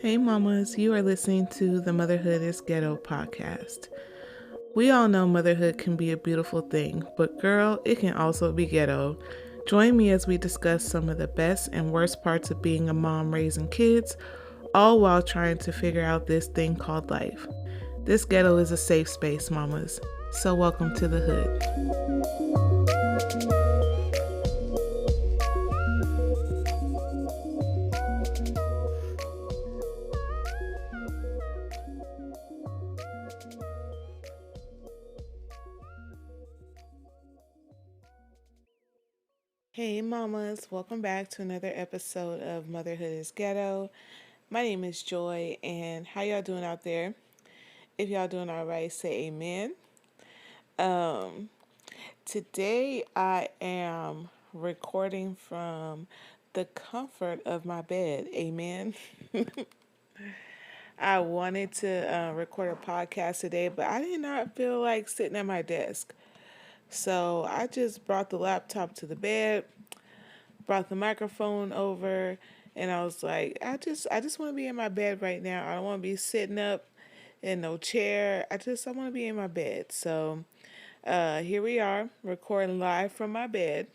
Hey, mamas, you are listening to the Motherhood is Ghetto podcast. We all know motherhood can be a beautiful thing, but girl, it can also be ghetto. Join me as we discuss some of the best and worst parts of being a mom raising kids, all while trying to figure out this thing called life. This ghetto is a safe space, mamas. So, welcome to the hood. Hey, mamas, welcome back to another episode of Motherhood is Ghetto. My name is Joy, and how y'all doing out there? If y'all doing all right, say amen. Um, Today I am recording from the comfort of my bed. Amen. I wanted to record a podcast today, but I did not feel like sitting at my desk. So I just brought the laptop to the bed, brought the microphone over, and I was like, I just want to be in my bed right now. I don't want to be sitting up in no chair. I want to be in my bed. So here we are, recording live from my bed.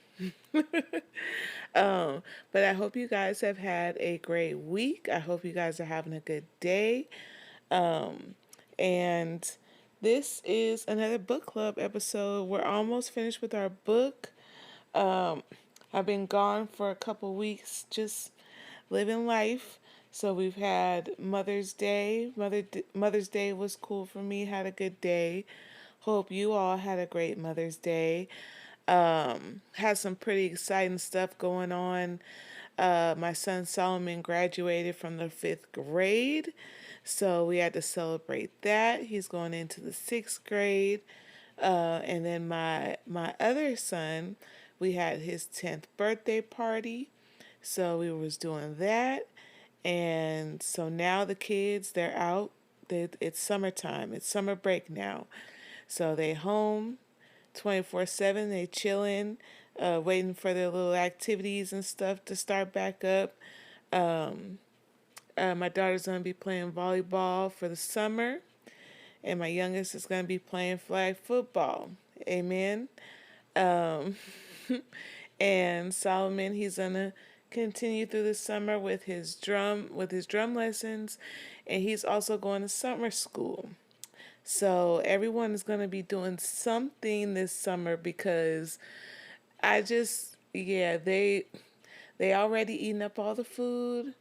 um, but I hope you guys have had a great week. I hope you guys are having a good day. Um, and this is another book club episode. We're almost finished with our book. Um, I've been gone for a couple weeks, just living life. So we've had Mother's Day. Mother's Day was cool for me. Had a good day. Hope you all had a great Mother's Day. Had some pretty exciting stuff going on. My son Solomon graduated from the 5th grade, so we had to celebrate that. He's going into the 6th grade. And then my other son, we had his 10th birthday party, so we was doing that. And so now the kids, they're out. It's summertime. It's summer break now. So they home 24/7. They chilling, waiting for their little activities and stuff to start back up. Um, my daughter's going to be playing volleyball for the summer, and my youngest is going to be playing flag football. Amen. Um, and Solomon, he's going to continue through the summer with his drum lessons, and he's also going to summer school. So everyone is going to be doing something this summer because yeah, they already eating up all the food.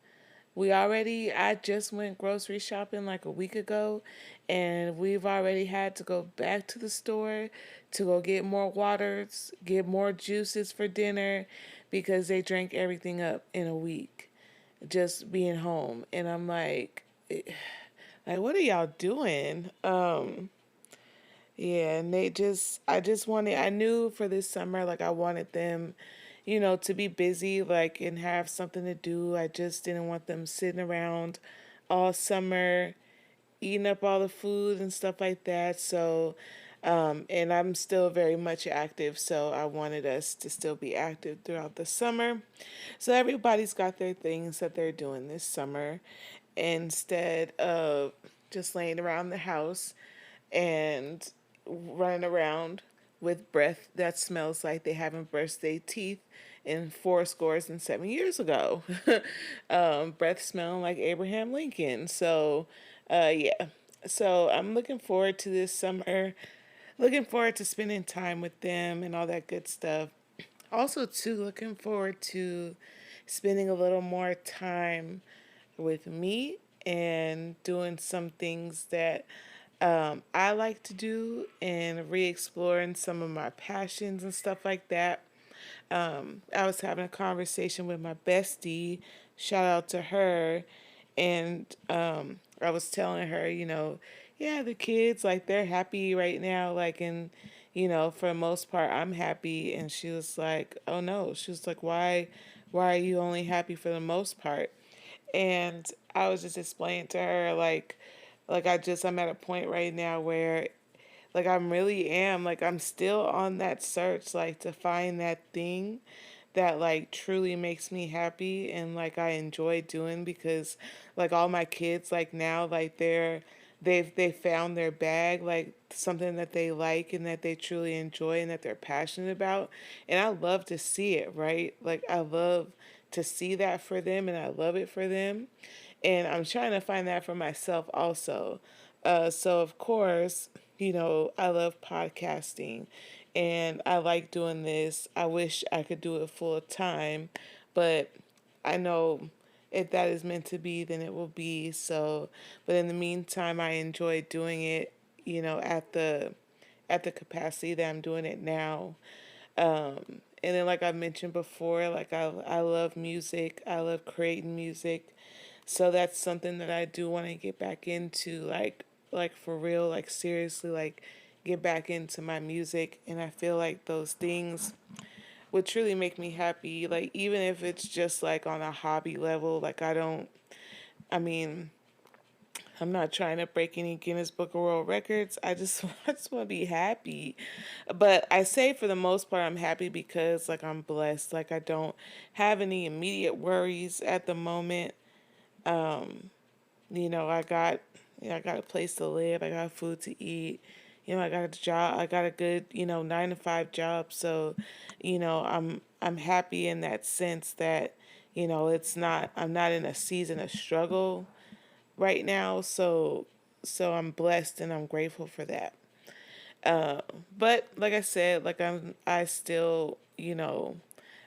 I just went grocery shopping like a week ago, and we've already had to go back to the store to go get more waters, get more juices for dinner because they drank everything up in a week just being home. And I'm like, what are y'all doing? Yeah, and I knew for this summer, like I wanted them, to be busy, like, and have something to do. I just didn't want them sitting around all summer, eating up all the food and stuff like that. So, and I'm still very much active, so I wanted us to still be active throughout the summer. So everybody's got their things that they're doing this summer instead of just laying around the house and running around with breath that smells like they haven't brushed their teeth in 4 scores and 7 years ago. Breath smelling like Abraham Lincoln. So, yeah. So I'm looking forward to this summer. Looking forward to spending time with them and all that good stuff. Also, too, looking forward to spending a little more time with me and doing some things that I like to do and re exploring some of my passions and stuff like that. I was having a conversation with my bestie, shout out to her, and I was telling her, yeah, the kids, like, they're happy right now, like, and, for the most part, I'm happy. And she was like, oh no, she was like, why are you only happy for the most part? And I was just explaining to her, I'm at a point right now where, like, I'm still on that search, like, to find that thing that like truly makes me happy and like I enjoy doing, because like all my kids like now like they found their bag, like something that they like and that they truly enjoy and that they're passionate about. And I love to see it, right? Like I love to see that for them and I love it for them. And I'm trying to find that for myself also. So of course, I love podcasting and I like doing this. I wish I could do it full time, but I know if that is meant to be, then it will be. So, but in the meantime, I enjoy doing it, at the capacity that I'm doing it now. And then, like I mentioned before, like I love music. I love creating music. So that's something that I do want to get back into, like for real, like seriously, like get back into my music. And I feel like those things would truly make me happy. Like even if it's just like on a hobby level, like I mean, I'm not trying to break any Guinness Book of World Records. I just want to be happy. But I say for the most part I'm happy because like I'm blessed. Like I don't have any immediate worries at the moment. You know, I got I got a place to live, I got food to eat. I got a job, I got a good, 9 to 5 job. So, I'm happy in that sense that, it's not I'm not in a season of struggle right now. So I'm blessed and I'm grateful for that. Uh, but like I said, like I still,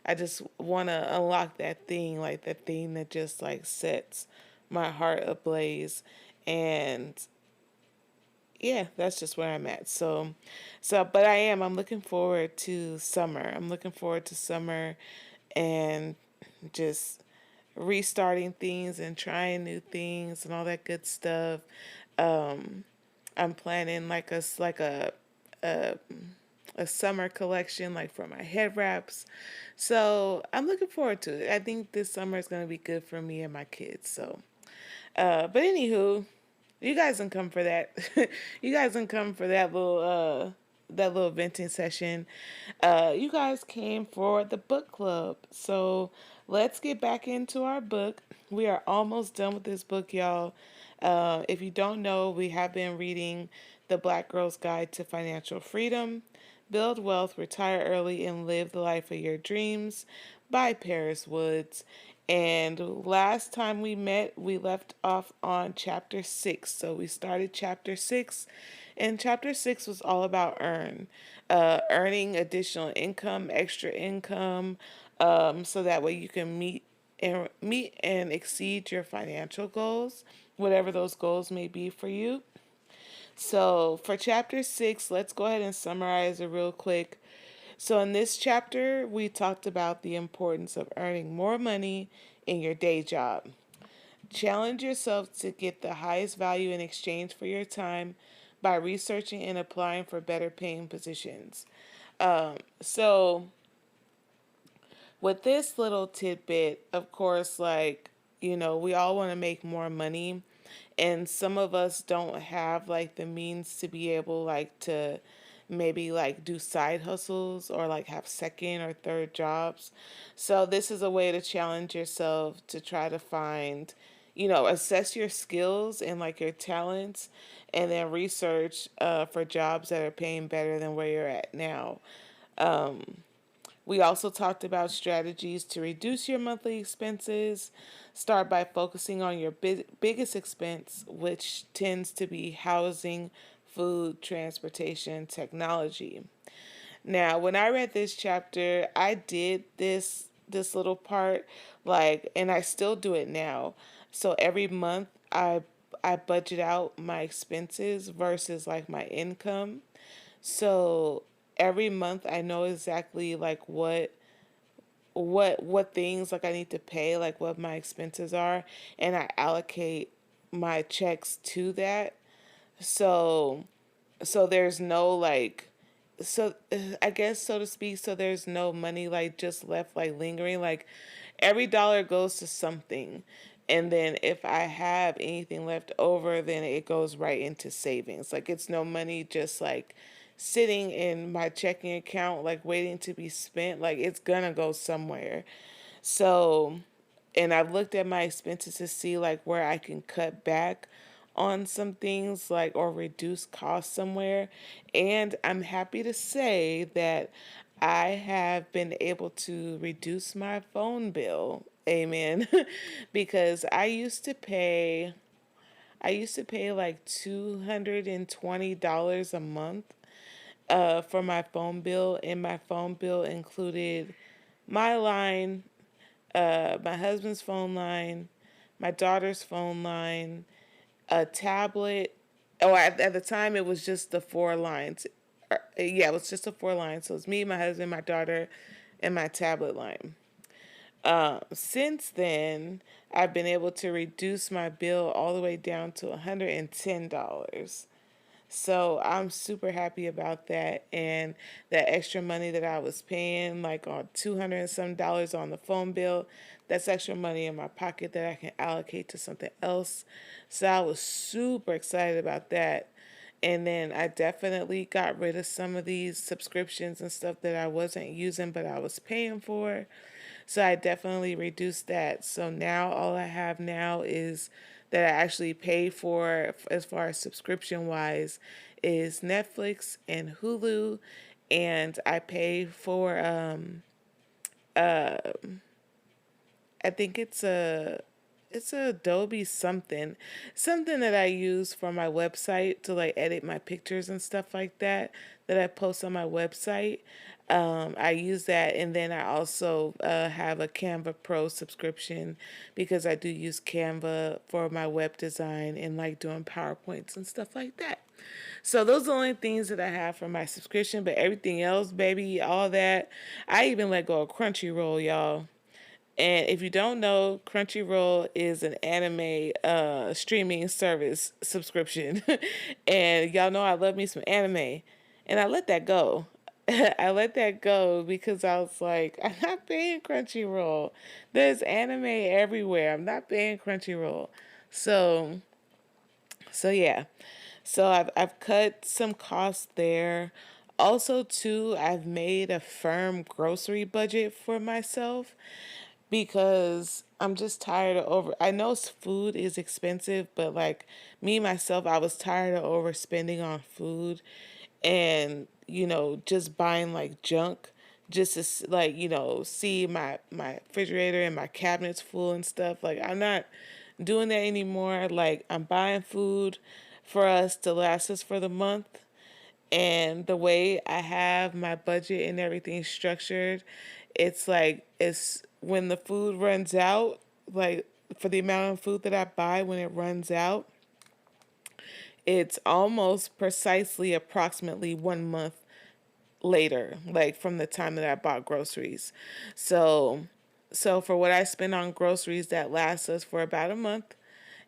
I just want to unlock that thing, like that thing that just like sets my heart ablaze. And yeah, that's just where I'm at. But I'm looking forward to summer. I'm looking forward to summer and just restarting things and trying new things and all that good stuff. Um, I'm planning a a summer collection like for my head wraps. So I'm looking forward to it. I think this summer is going to be good for me and my kids. But anywho, you guys can come for that. You guys can come for that little venting session. You guys came for the book club. So let's get back into our book. We are almost done with this book, y'all. If you don't know, we have been reading The Black Girl's Guide to Financial Freedom, Build Wealth, Retire Early, and Live the Life of Your Dreams by Paris Woods. And last time we met, we left off on chapter 6. So we started chapter 6, and chapter 6 was all about earning additional income, extra income, so that way you can meet and exceed your financial goals, whatever those goals may be for you. So for chapter 6, let's go ahead and summarize it real quick. So in this chapter, we talked about the importance of earning more money in your day job. Challenge yourself to get the highest value in exchange for your time by researching and applying for better paying positions. So with this little tidbit, of course, like, we all want to make more money, and some of us don't have like the means to be able like to maybe like do side hustles or like have second or third jobs. So this is a way to challenge yourself to try to find, assess your skills and like your talents, and then research for jobs that are paying better than where you're at now. We also talked about strategies to reduce your monthly expenses. Start by focusing on your biggest expense, which tends to be housing, food, transportation, technology. Now, when I read this chapter, I did this little part like, and I still do it now. So every month I budget out my expenses versus like my income. So every month I know exactly like what things like I need to pay, like what my expenses are, and I allocate my checks to that. So there's no like I guess so to speak, so there's no money like just left like lingering. Like every dollar goes to something. And then if I have anything left over, then it goes right into savings. Like it's no money just like sitting in my checking account, like waiting to be spent. Like it's gonna go somewhere. So, and I've looked at my expenses to see like where I can cut back on some things, like, or reduce costs somewhere. And I'm happy to say that I have been able to reduce my phone bill. Amen. Because I used to pay like $220 a month for my phone bill, and my phone bill included my line, my husband's phone line, my daughter's phone line, a tablet. Oh, at the time it was just the four lines. Yeah, it was just the four lines. So it's me, my husband, my daughter, and my tablet line. Since then, I've been able to reduce my bill all the way down to $110. So I'm super happy about that. And that extra money that I was paying, like on 200 and some dollars on the phone bill, that's extra money in my pocket that I can allocate to something else. So I was super excited about that. And then I definitely got rid of some of these subscriptions and stuff that I wasn't using, but I was paying for. So I definitely reduced that. So now all I have now is that I actually pay for as far as subscription wise is Netflix and Hulu, and I pay for I think it's a Adobe something that I use for my website to like edit my pictures and stuff like that I post on my website. I use that, and then I also have a Canva Pro subscription because I do use Canva for my web design and like doing PowerPoints and stuff like that. So those are the only things that I have for my subscription, but everything else, baby, all that, I even let go of Crunchyroll, y'all. And if you don't know, Crunchyroll is an anime streaming service subscription. And y'all know I love me some anime. And I let that go. I let that go because I was like, I'm not paying Crunchyroll. There's anime everywhere. I'm not paying Crunchyroll. So so yeah. So I've cut some costs there. Also too, I've made a firm grocery budget for myself because I'm just tired of over. I know food is expensive, but like me myself, I was tired of overspending on food, and just buying like junk, just to like see my refrigerator and my cabinets full and stuff. Like I'm not doing that anymore. Like I'm buying food for us to last us for the month, and the way I have my budget and everything structured, it's like it's when the food runs out, like for the amount of food that I buy when it runs out, it's almost precisely approximately 1 month later, like from the time that I bought groceries. So for what I spend on groceries, that lasts us for about a month,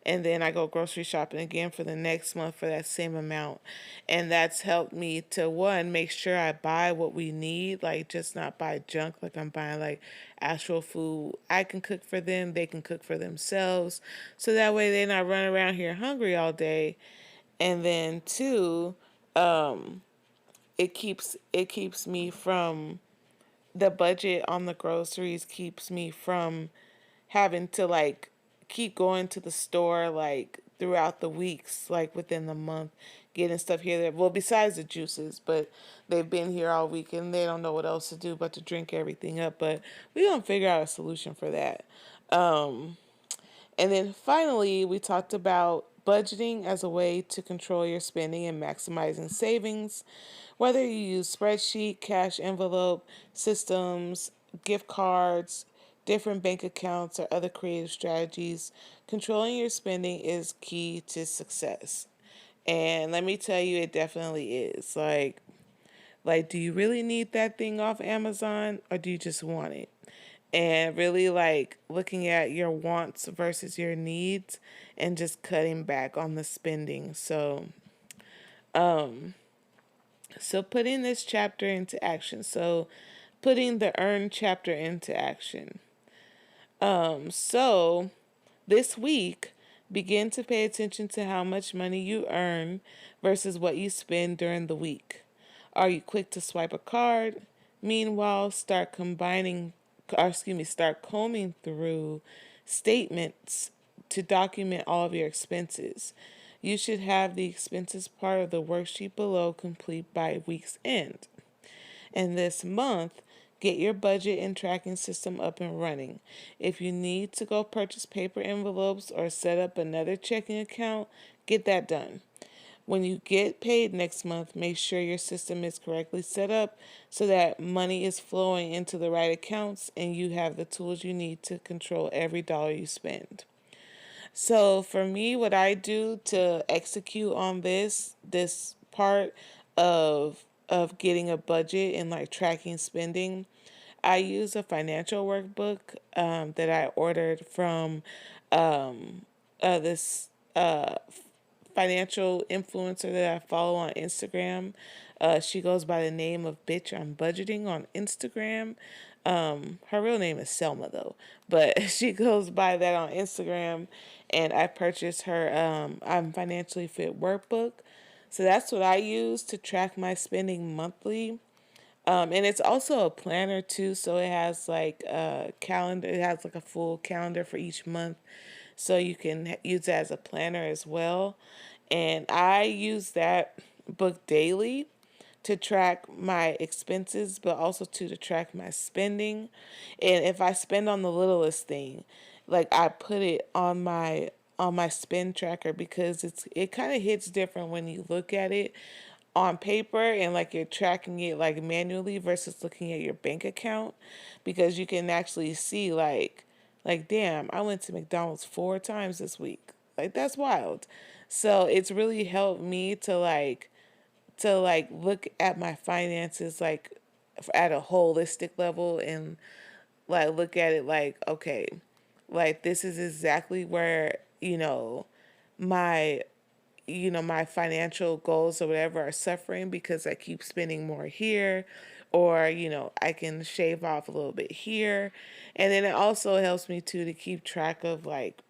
and then I go grocery shopping again for the next month for that same amount. And that's helped me to, one, make sure I buy what we need, like just not buy junk, like I'm buying like actual food I can cook for them, they can cook for themselves. So that way they're not running around here hungry all day. And then two, it keeps me from the budget on the groceries, keeps me from having to like keep going to the store like throughout the weeks, like within the month, getting stuff here there. Well, besides the juices, but they've been here all week and they don't know what else to do but to drink everything up. But we're gonna figure out a solution for that. And then finally, we talked about budgeting as a way to control your spending and maximizing savings. Whether you use spreadsheet, cash envelope, systems, gift cards, different bank accounts, or other creative strategies, controlling your spending is key to success. And let me tell you, it definitely is. Like, do you really need that thing off Amazon, or do you just want it? And really like looking at your wants versus your needs and just cutting back on the spending. So putting this chapter into action. So putting the earn chapter into action. So this week, begin to pay attention to how much money you earn versus what you spend during the week. Are you quick to swipe a card? Meanwhile, start combing through statements to document all of your expenses. You should have the expenses part of the worksheet below complete by week's end. And this month, get your budget and tracking system up and running. If you need to go purchase paper envelopes or set up another checking account, get that done. When you get paid next month, make sure your system is correctly set up so that money is flowing into the right accounts and you have the tools you need to control every dollar you spend. So for me, what I do to execute on this part of getting a budget and like tracking spending, I use a financial workbook that I ordered from this financial influencer that I follow on Instagram. She goes by the name of Bitch I'm Budgeting on Instagram. Her real name is Selma though, but she goes by that on Instagram. And I purchased her I'm Financially Fit workbook. So that's what I use to track my spending monthly. And it's also a planner too, so it has like a calendar. It has like a full calendar for each month, so you can use it as a planner as well. And I use that book daily to track my expenses, but also to track my spending. And if I spend on the littlest thing, like I put it on my spend tracker because it kind of hits different when you look at it on paper and like you're tracking it like manually versus looking at your bank account, because you can actually see like damn, I went to McDonald's 4 times this week. Like that's wild. So it's really helped me to look at my finances like at a holistic level and like look at it like okay, like this is exactly where my my financial goals or whatever are suffering because I keep spending more here, or I can shave off a little bit here. And then it also helps me too to keep track of like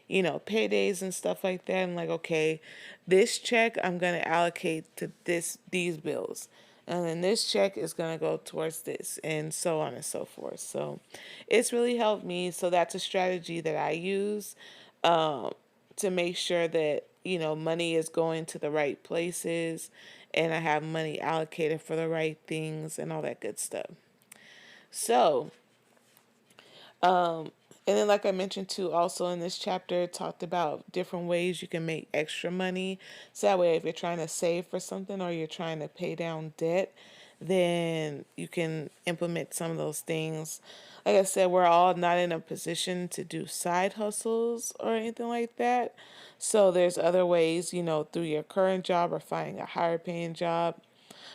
paydays and stuff like that. And like, okay, this check I'm gonna allocate to these bills. And then this check is gonna go towards this, and so on and so forth. So it's really helped me. So that's a strategy that I use um, to make sure that money is going to the right places, and I have money allocated for the right things and all that good stuff. So and then, like I mentioned too, also in this chapter, it talked about different ways you can make extra money. So that way, if you're trying to save for something or you're trying to pay down debt, then you can implement some of those things. Like I said, we're all not in a position to do side hustles or anything like that. So there's other ways, through your current job or finding a higher paying job.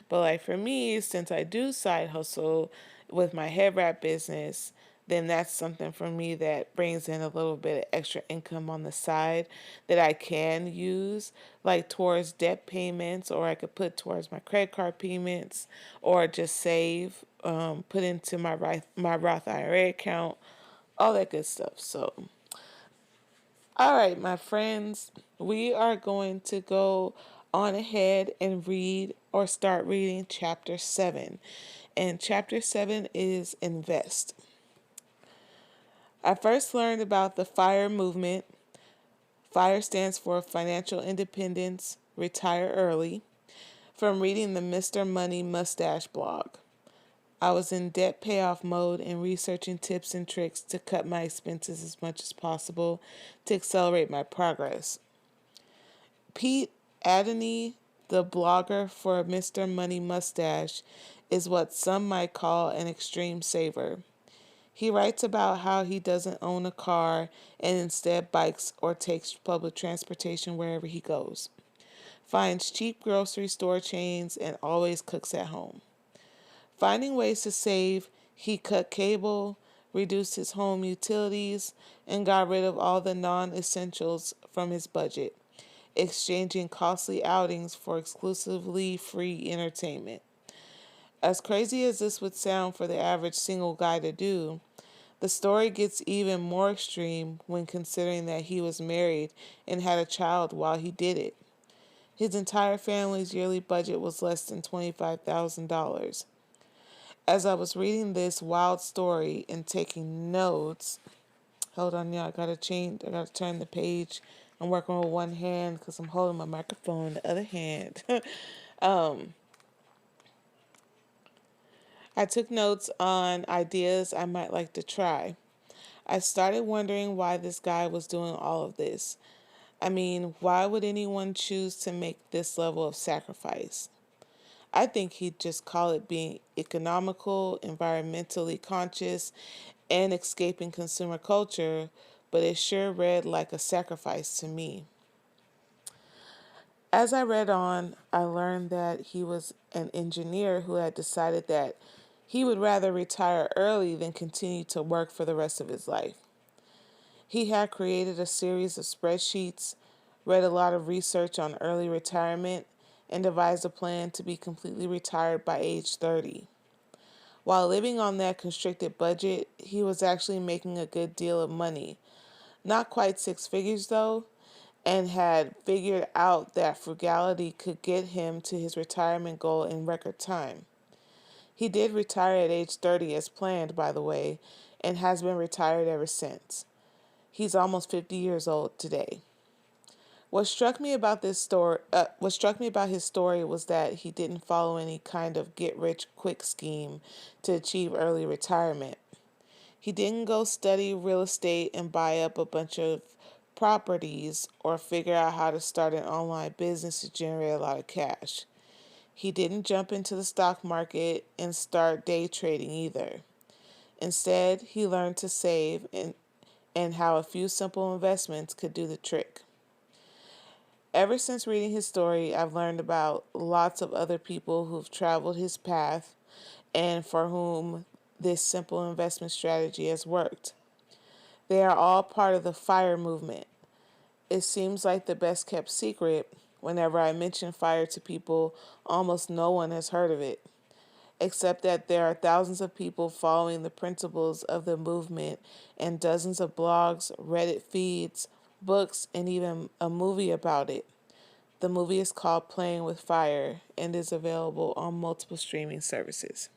But like for me, since I do side hustle with my head wrap business, then that's something for me that brings in a little bit of extra income on the side that I can use like towards debt payments, or I could put towards my credit card payments, or just save, put into my Roth IRA account, all that good stuff. So all right, my friends, we are going to go on ahead and read or start reading chapter 7. And chapter 7 is Invest. I first learned about the FIRE movement. FIRE stands for Financial Independence, Retire Early, from reading the Mr. Money Mustache blog. I was in debt payoff mode and researching tips and tricks to cut my expenses as much as possible to accelerate my progress. Pete Adney, the blogger for Mr. Money Mustache, is what some might call an extreme saver. He writes about how he doesn't own a car and instead bikes or takes public transportation wherever he goes, finds cheap grocery store chains, and always cooks at home. Finding ways to save, he cut cable, reduced his home utilities, and got rid of all the non essentials from his budget, exchanging costly outings for exclusively free entertainment. As crazy as this would sound for the average single guy to do, the story gets even more extreme when considering that he was married and had a child while he did it. His entire family's yearly budget was less than $25,000. As I was reading this wild story and taking notes, hold on, y'all, I gotta change, I gotta turn the page. I'm working with one hand because I'm holding my microphone the other hand. I took notes on ideas I might like to try. I started wondering why this guy was doing all of this. I mean, why would anyone choose to make this level of sacrifice? I think he'd just call it being economical, environmentally conscious, and escaping consumer culture, but it sure read like a sacrifice to me. As I read on, I learned that he was an engineer who had decided that he would rather retire early than continue to work for the rest of his life. He had created a series of spreadsheets, read a lot of research on early retirement, and devised a plan to be completely retired by age 30. While living on that constricted budget, he was actually making a good deal of money. Not quite six figures, though, and had figured out that frugality could get him to his retirement goal in record time. He did retire at age 30 as planned, by the way, and has been retired ever since. He's almost 50 years old today. What struck me about his story was that he didn't follow any kind of get rich quick scheme to achieve early retirement. He didn't go study real estate and buy up a bunch of properties or figure out how to start an online business to generate a lot of cash. He didn't jump into the stock market and start day trading either. Instead, he learned to save and how a few simple investments could do the trick. Ever since reading his story, I've learned about lots of other people who've traveled his path and for whom this simple investment strategy has worked. They are all part of the FIRE movement. It seems like the best kept secret. Whenever I mention FIRE to people, almost no one has heard of it, except that there are thousands of people following the principles of the movement and dozens of blogs, Reddit feeds, books, and even a movie about it. The movie is called Playing with Fire and is available on multiple streaming services.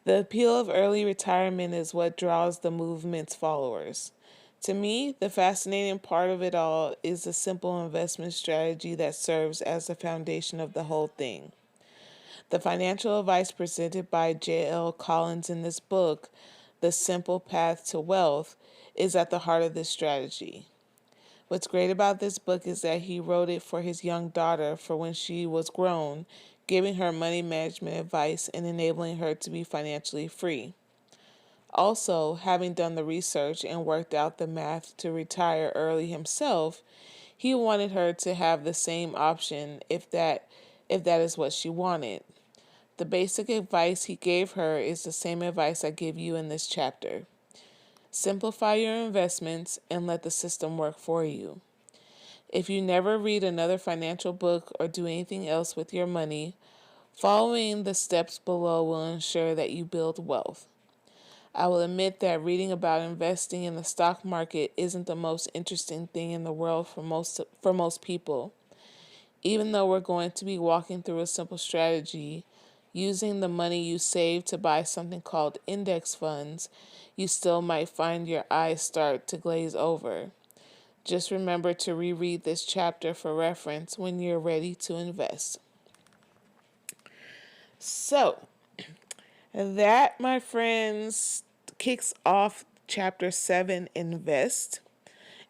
The appeal of early retirement is what draws the movement's followers. To me, the fascinating part of it all is the simple investment strategy that serves as the foundation of the whole thing. The financial advice presented by J.L. Collins in this book, The Simple Path to Wealth, is at the heart of this strategy. What's great about this book is that he wrote it for his young daughter for when she was grown, giving her money management advice and enabling her to be financially free. Also, having done the research and worked out the math to retire early himself, he wanted her to have the same option if that is what she wanted. The basic advice he gave her is the same advice I give you in this chapter. Simplify your investments and let the system work for you. If you never read another financial book or do anything else with your money, following the steps below will ensure that you build wealth. I will admit that reading about investing in the stock market isn't the most interesting thing in the world for most people. Even though we're going to be walking through a simple strategy, using the money you save to buy something called index funds, you still might find your eyes start to glaze over. Just remember to reread this chapter for reference when you're ready to invest. So, that, my friends, kicks off chapter 7, Invest.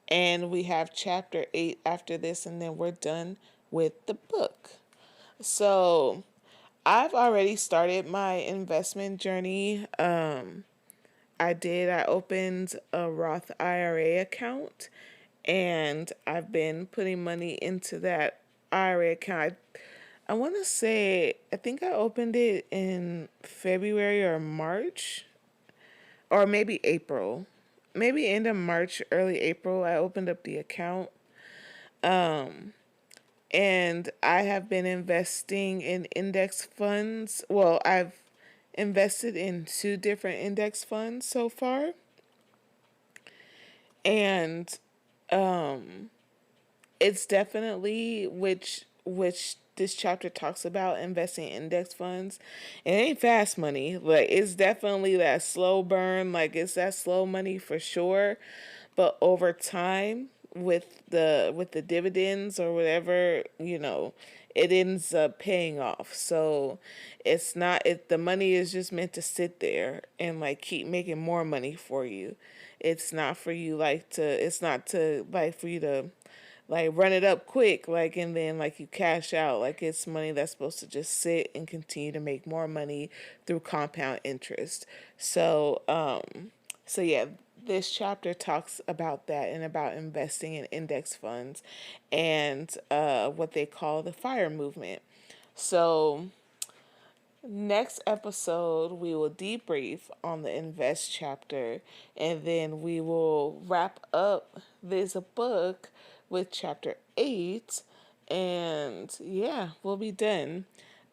And we have chapter 8 after this, and then we're done with the book. So, I've already started my investment journey. I opened a Roth IRA account and I've been putting money into that IRA account. I want to say, I think I opened it in February or March, or maybe April. Maybe end of March, early April, I opened up the account. And I have been investing in index funds. Well, I've invested in two different index funds so far. And It's definitely which this chapter talks about investing in index funds. It ain't fast money. Like it's definitely that slow burn. Like it's that slow money for sure. But over time with the dividends or whatever, it ends up paying off. So it's not it the money is just meant to sit there and like keep making more money for you. It's not for you like to it's not to like for you to like run it up quick, like, and then like you cash out. Like it's money that's supposed to just sit and continue to make more money through compound interest. So yeah, this chapter talks about that and about investing in index funds and what they call the fire movement. So next episode, we will debrief on the invest chapter, and then we will wrap up this book with chapter 8. And yeah, we'll be done.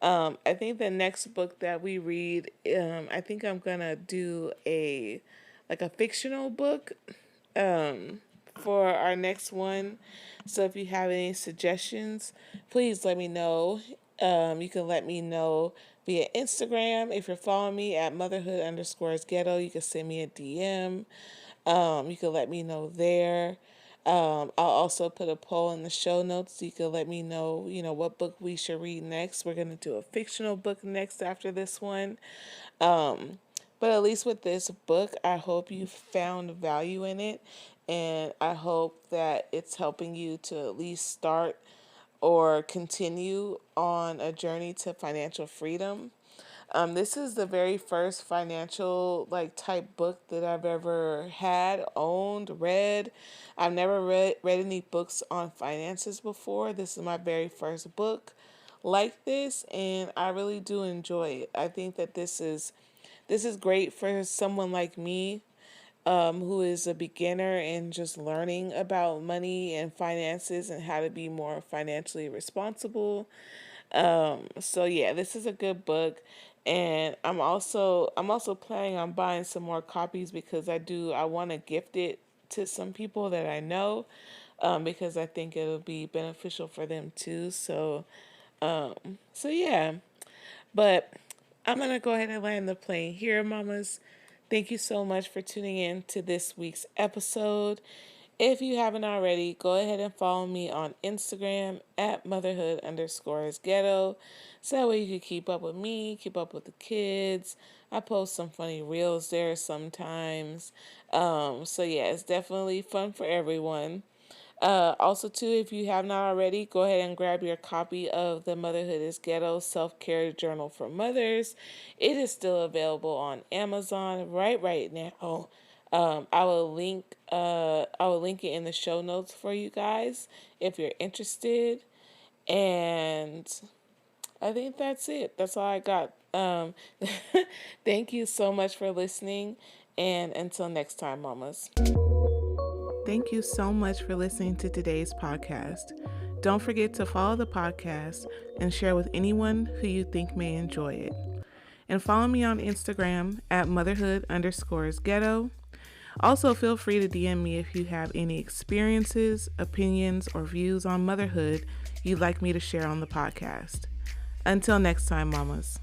I think the next book that we read, I think I'm gonna do a fictional book for our next one. So if you have any suggestions, please let me know. You can let me know via Instagram. If you're following me at motherhood_ghetto, you can send me a DM. You can let me know there. I'll also put a poll in the show notes so you can let me know, what book we should read next. We're going to do a fictional book next after this one. But at least with this book, I hope you found value in it. And I hope that it's helping you to at least start or continue on a journey to financial freedom. This is the very first financial like type book that I've ever had, owned, read. I've never read any books on finances before. This is my very first book like this, and I really do enjoy it. I think that this is great for someone like me, who is a beginner and just learning about money and finances and how to be more financially responsible. So yeah, this is a good book, and I'm also planning on buying some more copies because I want to gift it to some people that I know, because I think it'll be beneficial for them too. So yeah. But I'm going to go ahead and land the plane here, mamas. Thank you so much for tuning in to this week's episode. If you haven't already, go ahead and follow me on Instagram at motherhood_ghetto. So that way you can keep up with me, keep up with the kids. I post some funny reels there sometimes. So yeah, it's definitely fun for everyone. Also, too, if you have not already, go ahead and grab your copy of the Motherhood is Ghetto Self-Care Journal for Mothers. It is still available on Amazon right now. I will link it in the show notes for you guys if you're interested. And I think that's it. That's all I got. Thank you so much for listening. And until next time, mamas. Thank you so much for listening to today's podcast. Don't forget to follow the podcast and share with anyone who you think may enjoy it. And follow me on Instagram at motherhood_ghetto. Also, feel free to DM me if you have any experiences, opinions, or views on motherhood you'd like me to share on the podcast. Until next time, mamas.